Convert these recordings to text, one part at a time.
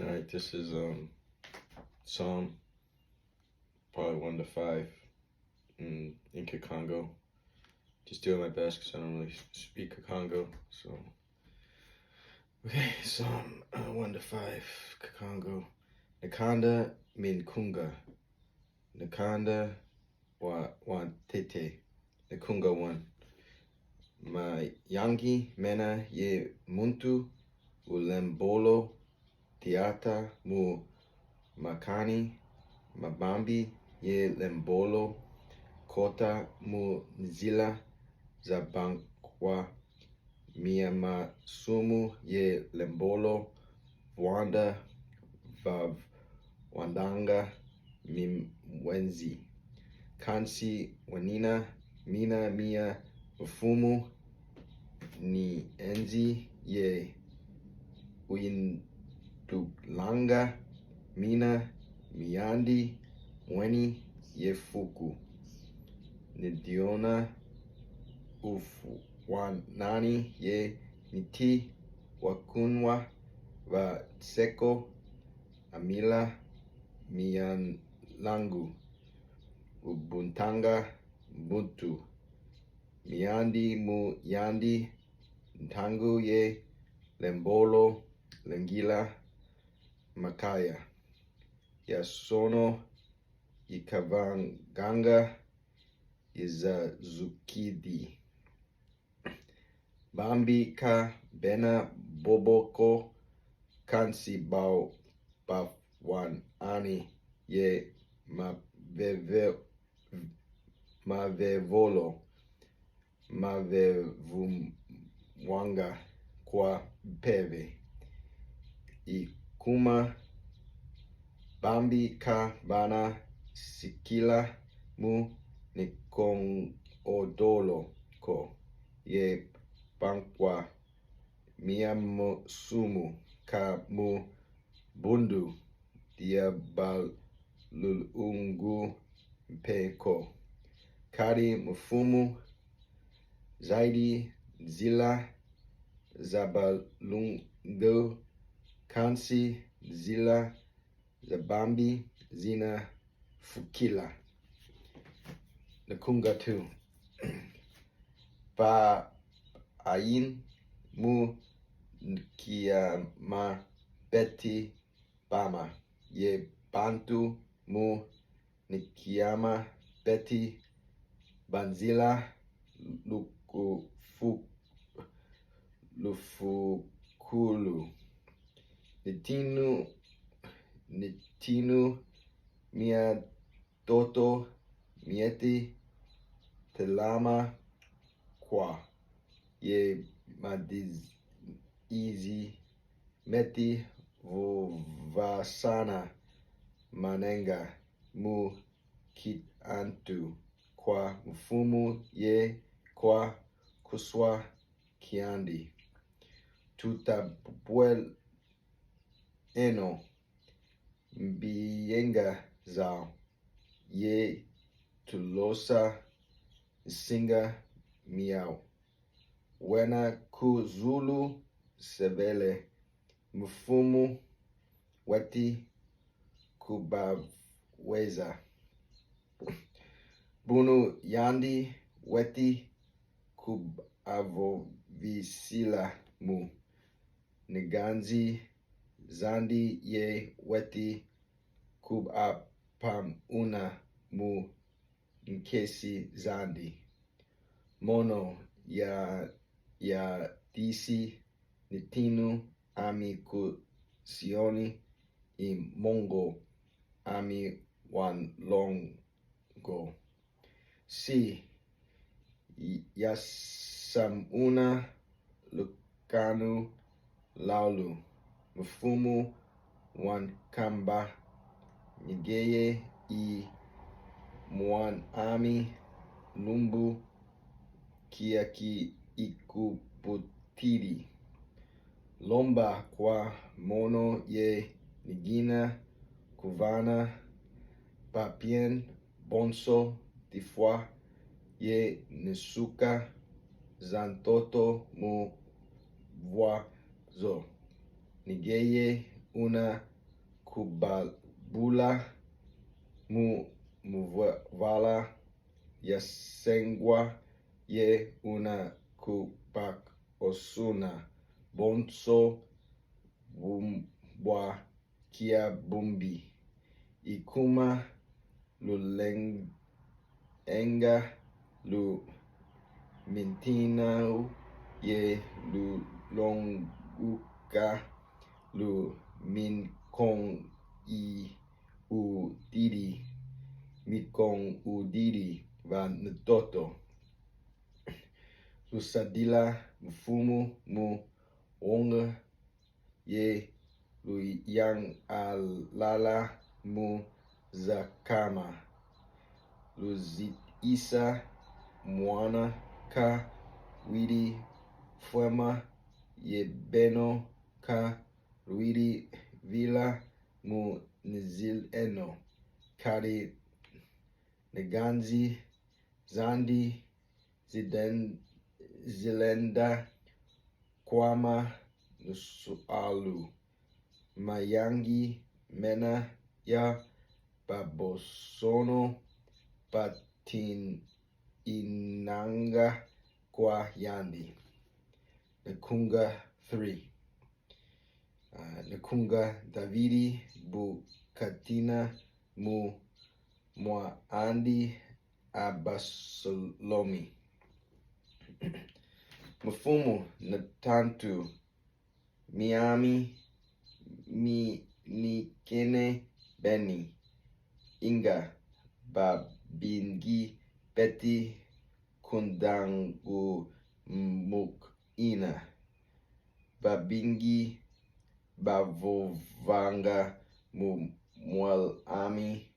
All right, this is Psalm probably 1 to 5 in Kikongo. Just doing my best because I don't really speak Kikongo. So, okay, Psalm 1 to 5, Kikongo. Nakanda min kunga. Nakanda wa tete. Nakunga 1. Ma yangi mena ye muntu ulembolo tiata mu makani mabambi ye lembolo kota mu nzila zabankwa masumu ye lembolo wanda vav wandanga mimwenzi kansi wanina mina mia mfumu ni enzi ye uindulanga mina miandi mweni ye fuku nidiona ufuanani ye niti wakunwa va seko amila mianlangu ubuntanga buntu miandi mu yandi ntangu ye lembolo lengila makaya yasono ikavanganga izazukidi bambi ka bena boboko kansi bau bafwan ani ye mavevolo mavevumwanga kwa peve ikuma bambi ka bana sikila mu nikong odolo ko ye bankwa miamo sumu ka mu bundu dia balulungu peko kari mfumu zaidi zila zabalungu kansi zila zabambi zina fukila. Nakunga 2. Pa ain mu kiama beti bama ye bantu mu nikiama beti banzila lufukulu nitinu mia toto mieti telama kwa ye madizi meti vovasana manenga mu kitantu kwa mfumu ye kwa kuswa kiandi tutabuel eno mbiyenga zao ye tulosa singa miau wena ku Zulu sevele mfumu weti kubaweza bunu yandi weti kubavovisila mu niganzi zandi ye weti kubapamuna mu nkesi zandi mono ya disi nitinu ami kusioni imongo ami wanlongo si yasamuna lukanu laulu mfumu wankamba nigeye muan ami lumbu kiaki ikuputiri lomba kwa mono ye nigina kuvana papien bonso tifwa ye nisuka zantoto mu voazo nigeye una kubabula muvala yasengwa ye una kubak osuna bonso bumbwa kia bumbi ikuma lulenga lu mintinau ye lu longuka lu minkong udiri va ntoto lusadila mfumu mu onga ye lu yang alala mu zakama lu zit isa mwana ka widi fuema ye beno ka widi vila mu nzil eno kari neganzi zandi zilenda kwama nusualu mayangi mena ya babosono patin inanga kwa yandi. Nakunga 3. Nakunga Davidi bukatina mu Mwandi Abasalomi. Mfumu Natantu Miami Nikene Beni Inga Babingi Beti Kundangu Mukina Babingi Bavovanga Mwalami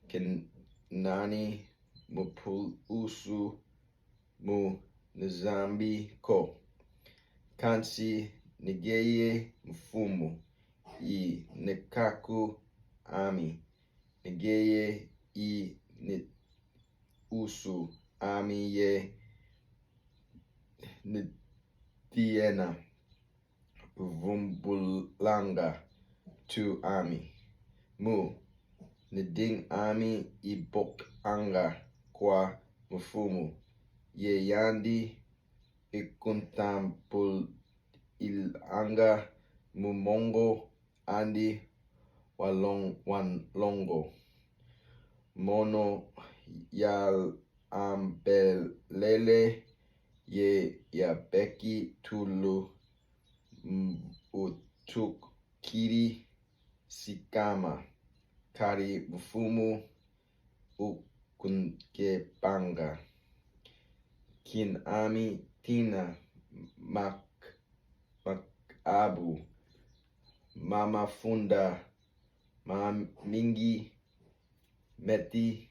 Kenani Mupul Usu Mu Nzambi Ko Kansi Nigeye Mfumu I Nekaku Ami Nigeye I Usu Ami Ye Ntiena Vumbulanga Tu Ami Mu Niding Ami Ibok Anga Kwa Mfumu Ye Yandi Ikuntampul Il Anga Mumongo Andi Walongo Mono Yal Ambelele Ye Yabeki Tulu Utuk Kiri Sikama Kari Mfumu Ukunkepanga Kin Ami Tina Makabu Mama Funda Mingi Meti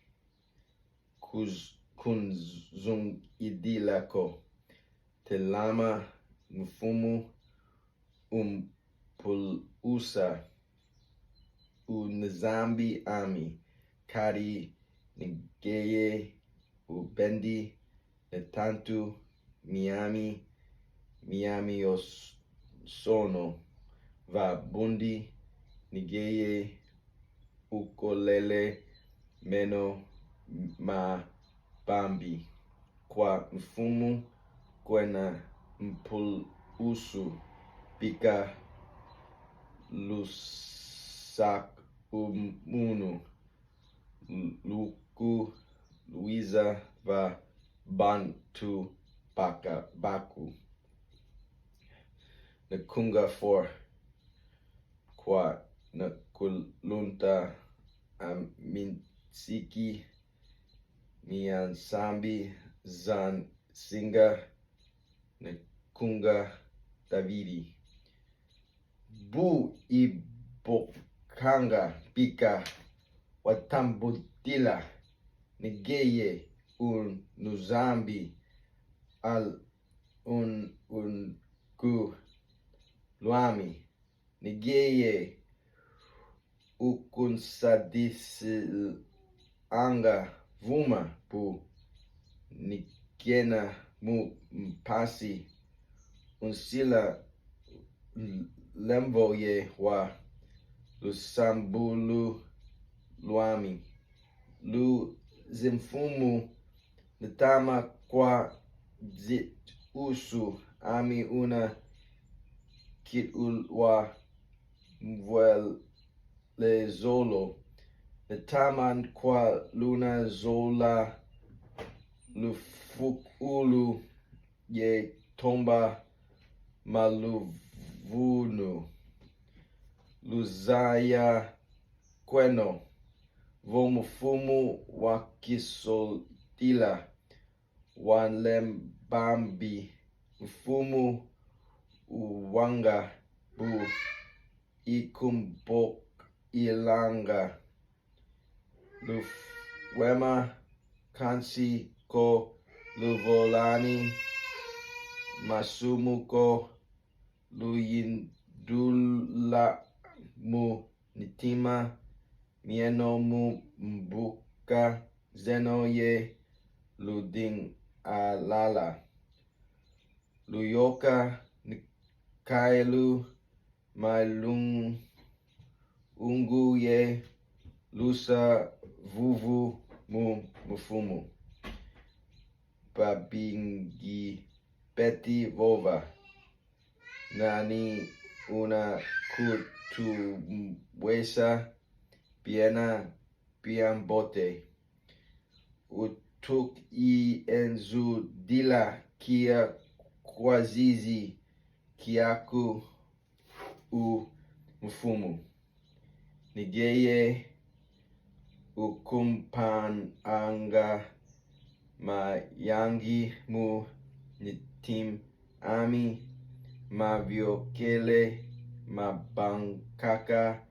Kunzung Idilako Telama Mfumu Pulusa Nzambi Ami Kari Nigeye Ubendi Netantu Miami Osono Va Bundi Nigeye Ukolele Meno Ma Bambi Kwa Mfumu Kwena Mpulusu Pika Lusak Umunu Luku Luisa Va Bantu Baku Nakunga 4 Kwa Nakulunta Minsiki Nzambi Zan Singa Nakunga Davidi Bu Ibokanga Pika Watambutila Nigeye Nzambi Al Ku Luami Nigeye Ukunsadisi Anga Vuma Bu Nikena Mu Mpasi Unsila Lembo Ye Wa Lusambulu Luami. Lu Zimfumu Natama kwa Zit Usu Ami Una Kitulwa Mvwele Zolo. Nataman kwa Luna Zola Lufukulu Ye Tomba Maluvunu. Luzaya Kweno Vomufumu Wakisoltila Wanlembambi Mfumu Uwanga Bu Ikumbok Ilanga Lufwema Kansi Ko Luvolani Masumuko Luyindula Mu Nitima Mieno Mu Mbuka Zeno Ye Luding Alala Luyoka Nikailu Mailung Ungu Ye Lusa Vuvu Mu Mufumu Babingi Beti Vova Nani Una Kutuwesa Biena Biambote Utuk Enzu Dila Kia Kwazizi Kiaku U Mfumu Nigeye Ukumpan Anga Mayangi Mu Nitim Ami Maviokele Mabankaka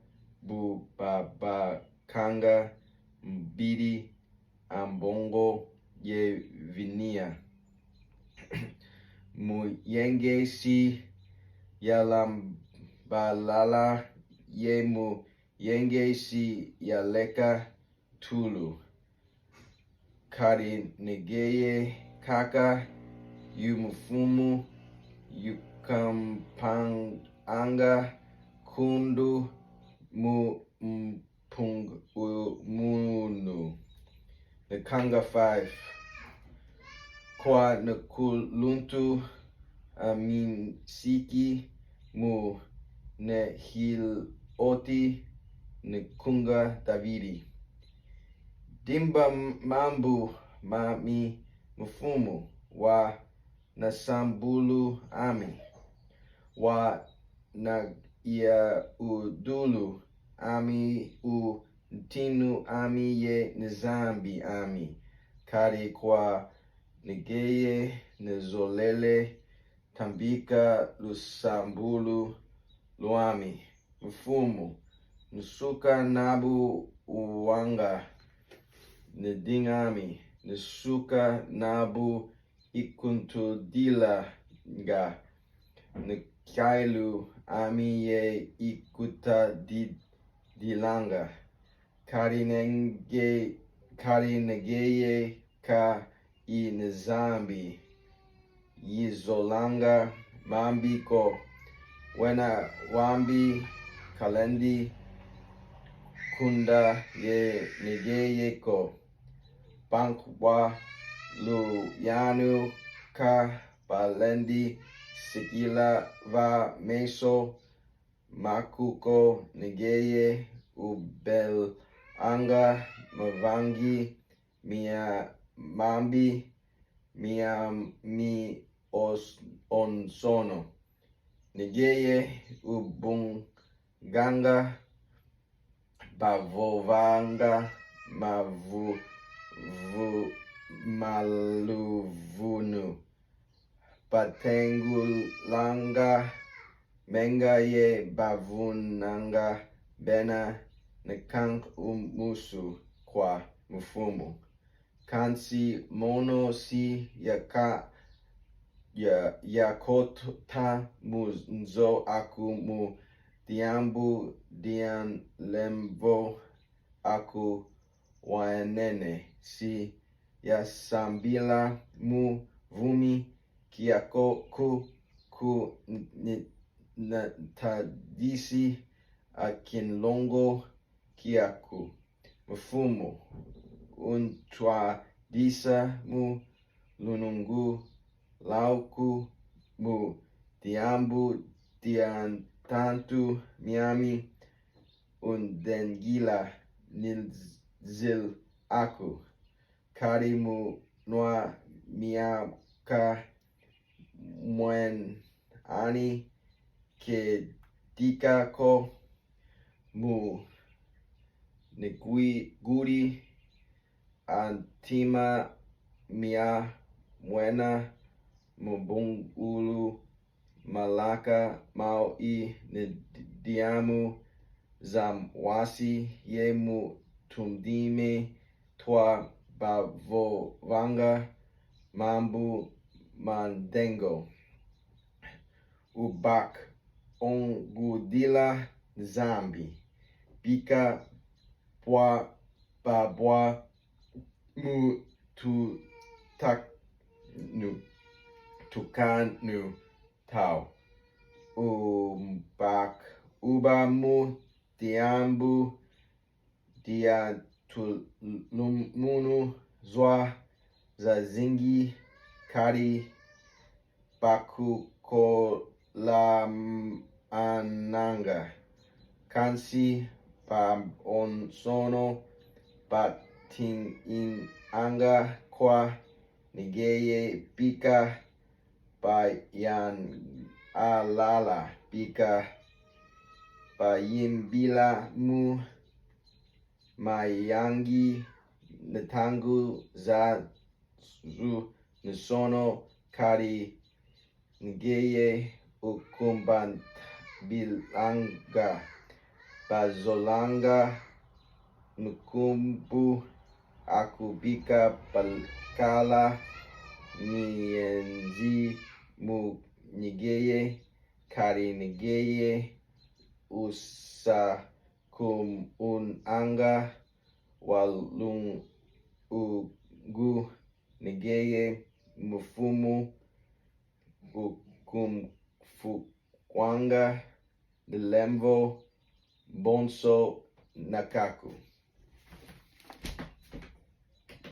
Bu Babakanga Mbidi Ambongo Ye Vinia Muyenge Si Yalambalala Ye Mu Yenge Si Yaleka Tulu Kari Negeye Kaka Yumufumu Yukampanga Kundu Mu Mpung Munu. Nakanga 5 Kwa Nakuluntu Amin Siki Mu Nehil Oti Nakunga Davidi Dimba Mambu Mami Mufumu Wa Nasambulu Ami Wa Nagya Udulu Ami Ntinu Ami Ye Nzambi Ami Kari Kwa Negeye Nezolele Tambika Lusambulu Luami Mfumu Nusuka Nabu Uwanga Nedingami Nusuka Nabu Ikuntudila Nga Nkailu Ami Ye Ikuta Dilanga Karinegeye Ka Nzambi Yizolanga Mambi Ko Wena Wambi Kalendi Kunda Ye Negeye Ko Bankwa Lu Yanu Ka Balendi Sikila Va Meso Makuko Negeye Ubel Anga Mavangi Mia Mambi Mia Mi Onsono Negeye Ubunganga Bavovanga Maluvunu Batengulanga Menga Ye Bavunanga Bena Nekang Umusu Kwa Mufumu Kansi Mono Si Yakota Munzo Aku Mu Diambu Dian Lembo Aku Wanene Si Yasambila Mu Vumi Kiakoku Ku Natadisi akinlongo kiaku. Mfumo untwadisa mu lunungu lauku mu tiambu tiantantu miami undengila nilzil aku. Karimu noa miaka mwen ani ke dikako mu negui guri antima mia mwena mubungulu malaka mau I diamu zamwasi yemu tundime twa bavovanga mambu mandengo. Ubak ongudila Nzambi. Bika pwa babwa mu tu taknu tukanu tau. Ubak ubamu tiambu dia tulumunu zwa zazingi kari baku ananga. Kansi pa on sono bating in anga kwa nigeye bika bayan alala bika bayimbila mu mayangi natangu za zu nisono kari ngeye ukumban bilanga bazolanga nukumbu akubika balkala nienzi mu nigeye kari nigeye usa kum anga walung ugu nigeye mufumu ukumfukwanga nilemvo bonso nakaku.